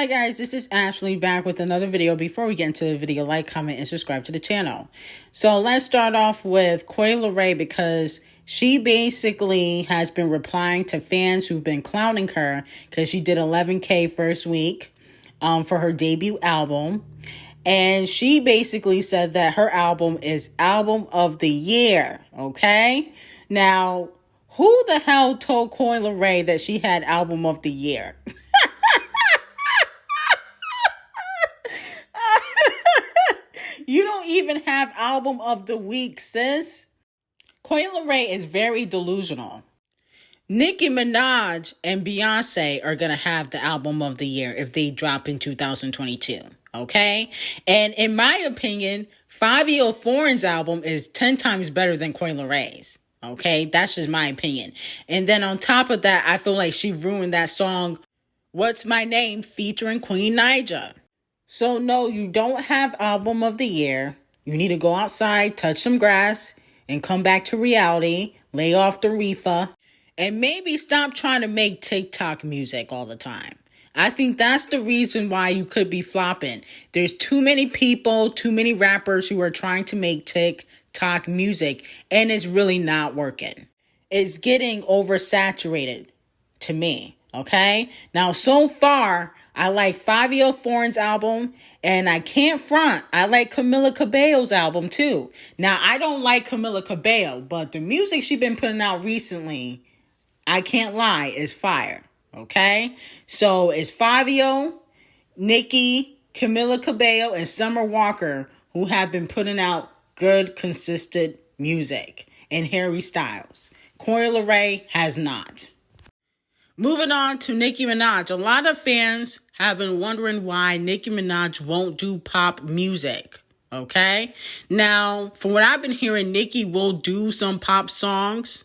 Hi guys, this is Ashley back with another video. Before we get into the video, like, comment, and subscribe to the channel. So let's start off with leray because she basically has been replying to fans who've been clowning her because she did 11K first week for her debut album. And she basically said that her album is album of the year, okay? Now, who the hell told leray that she had album of the year? You don't even have album of the week, sis. leray is very delusional. Nicki Minaj and Beyonce are going to have the album of the year if they drop in 2022, okay? And in my opinion, Fabio Foreign's album is 10 times better than leray's, okay? That's just my opinion. And then on top of that, I feel like she ruined that song, What's My Name, featuring Queen Naija. So no, you don't have album of the year. You need to go outside, touch some grass, and come back to reality. Lay off the reefer. And maybe stop trying to make TikTok music all the time. I think that's the reason why you could be flopping. There's too many people, too many rappers who are trying to make TikTok music, and it's really not working. It's getting oversaturated to me, okay? Now, so far, I like Fabio Foreign's album, and I can't front. I like Camila Cabello's album, too. Now, I don't like Camila Cabello, but the music she's been putting out recently, I can't lie, is fire, okay? So, it's Fabio, Nicki, Camila Cabello, and Summer Walker who have been putting out good, consistent music, and Harry Styles. leray has not. Moving on to Nicki Minaj. A lot of fans have been wondering why Nicki Minaj won't do pop music, okay? Now, from what I've been hearing, Nicki will do some pop songs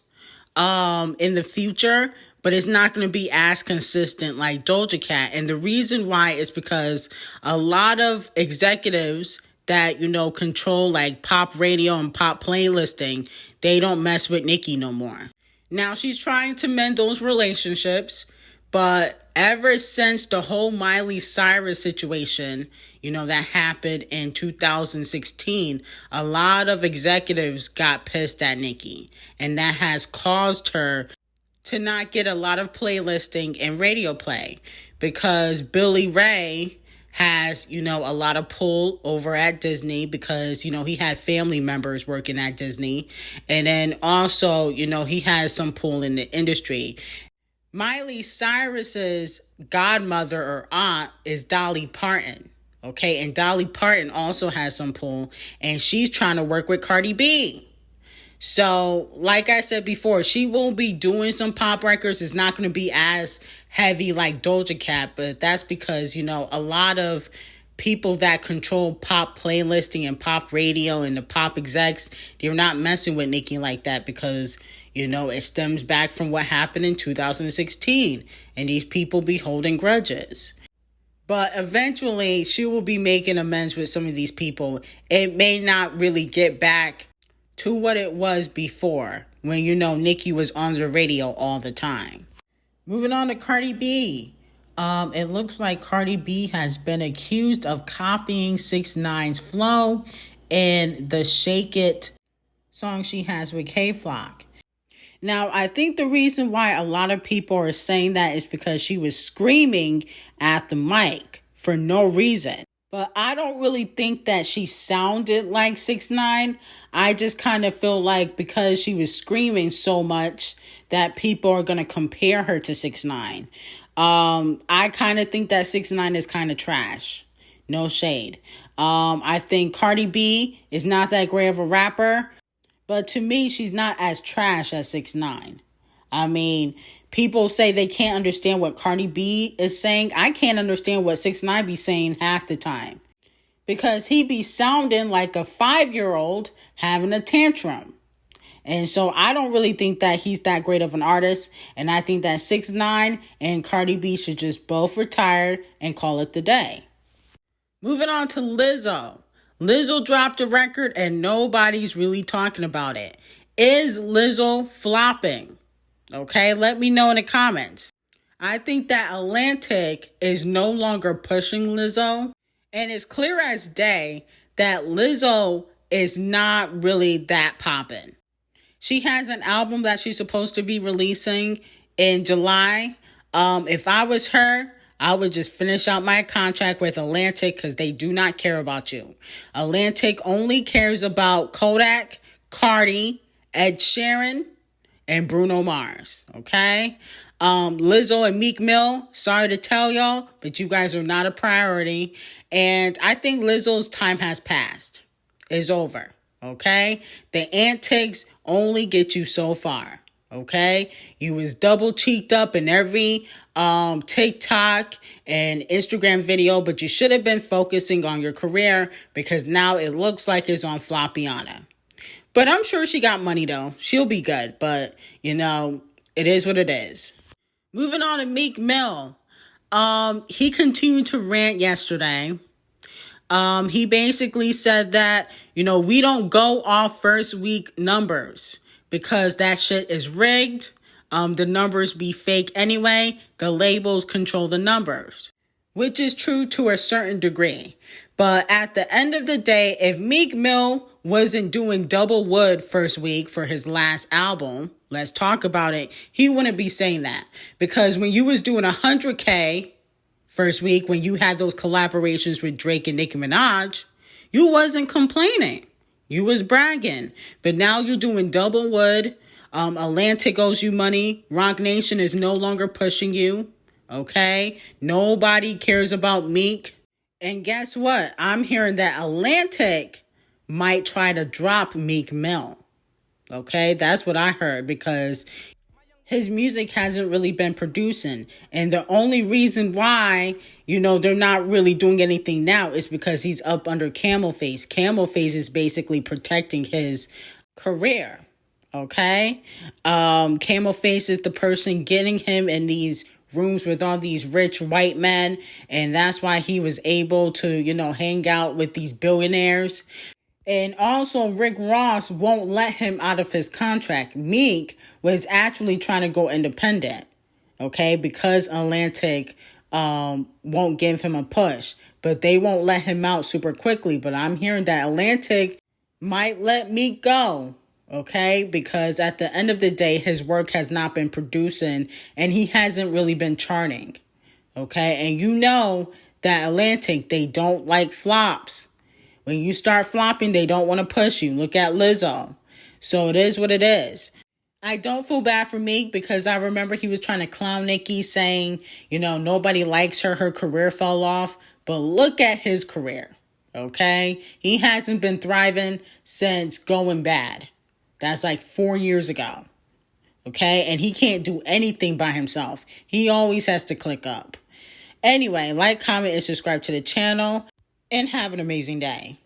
in the future, but it's not going to be as consistent like Doja Cat. And the reason why is because a lot of executives that, control like pop radio and pop playlisting, they don't mess with Nicki no more. Now, she's trying to mend those relationships, but ever since the whole Miley Cyrus situation, that happened in 2016, a lot of executives got pissed at Nicki, and that has caused her to not get a lot of playlisting and radio play because Billy Ray has, a lot of pull over at Disney because, he had family members working at Disney. And then also, he has some pull in the industry. Miley Cyrus's godmother or aunt is Dolly Parton. Okay. And Dolly Parton also has some pull and she's trying to work with Cardi B. So, like I said before, she will be doing some pop records. It's not going to be as heavy like Doja Cat, but that's because, a lot of people that control pop playlisting and pop radio and the pop execs, they're not messing with Nicki like that because, it stems back from what happened in 2016, and these people be holding grudges. But eventually, she will be making amends with some of these people. It may not really get back to what it was before when, Nicki was on the radio all the time. Moving on to Cardi B. It looks like Cardi B has been accused of copying 6ix9ine's flow in the Shake It song she has with K-Flock. Now, I think the reason why a lot of people are saying that is because she was screaming at the mic for no reason. But I don't really think that she sounded like 6ix9ine. I just kind of feel like because she was screaming so much that people are going to compare her to 6ix9ine. I kind of think that 6ix9ine is kind of trash. No shade. I think Cardi B is not that great of a rapper. But to me, she's not as trash as 6ix9ine. I mean, people say they can't understand what Cardi B is saying. I can't understand what 6ix9ine be saying half the time. Because he be sounding like a 5-year-old having a tantrum. And so I don't really think that he's that great of an artist. And I think that 6ix9ine and Cardi B should just both retire and call it the day. Moving on to Lizzo. Lizzo dropped a record and nobody's really talking about it. Is Lizzo flopping? Okay, let me know in the comments. I think that Atlantic is no longer pushing Lizzo. And it's clear as day that Lizzo is not really that poppin'. She has an album that she's supposed to be releasing in July. If I was her, I would just finish out my contract with Atlantic because they do not care about you. Atlantic only cares about Kodak, Cardi, Ed Sheeran, and Bruno Mars. Okay? Lizzo and Meek Mill, sorry to tell y'all, but you guys are not a priority. And I think Lizzo's time has passed. It's over. Okay? The antics only get you so far. Okay? You was double cheeked up in every TikTok and Instagram video, but you should have been focusing on your career because now it looks like it's on Floppiana. But I'm sure she got money though. She'll be good, but you know, it is what it is. Moving on to Meek Mill. He continued to rant yesterday. He basically said that, you know, we don't go off first week numbers because that shit is rigged. The numbers be fake anyway. The labels control the numbers, which is true to a certain degree. But at the end of the day, if Meek Mill wasn't doing double wood first week for his last album, let's talk about it, he wouldn't be saying that. Because when you was doing 100K first week, when you had those collaborations with Drake and Nicki Minaj, you wasn't complaining. You was bragging. But now you're doing double wood. Atlantic owes you money. Rock Nation is no longer pushing you. Okay? Nobody cares about Meek. And guess what? I'm hearing that Atlantic might try to drop Meek Mill. Okay? That's what I heard because his music hasn't really been producing. And the only reason why, you know, they're not really doing anything now is because he's up under Camel Face. Camel Face is basically protecting his career. Okay? Camel Face is the person getting him in these rooms with all these rich white men. And that's why he was able to, you know, hang out with these billionaires. And also, Rick Ross won't let him out of his contract. Meek was actually trying to go independent, okay, because Atlantic won't give him a push. But they won't let him out super quickly. But I'm hearing that Atlantic might let Meek go, okay, because at the end of the day, his work has not been producing and he hasn't really been charting, okay? And you know that Atlantic, they don't like flops. When you start flopping, they don't want to push you. Look at Lizzo. So it is what it is. I don't feel bad for Meek because I remember he was trying to clown Nicki saying, you know, nobody likes her. Her career fell off. But look at his career, okay? He hasn't been thriving since Going Bad. That's like 4 years ago, okay? And he can't do anything by himself. He always has to click up. Anyway, like, comment, and subscribe to the channel. And have an amazing day.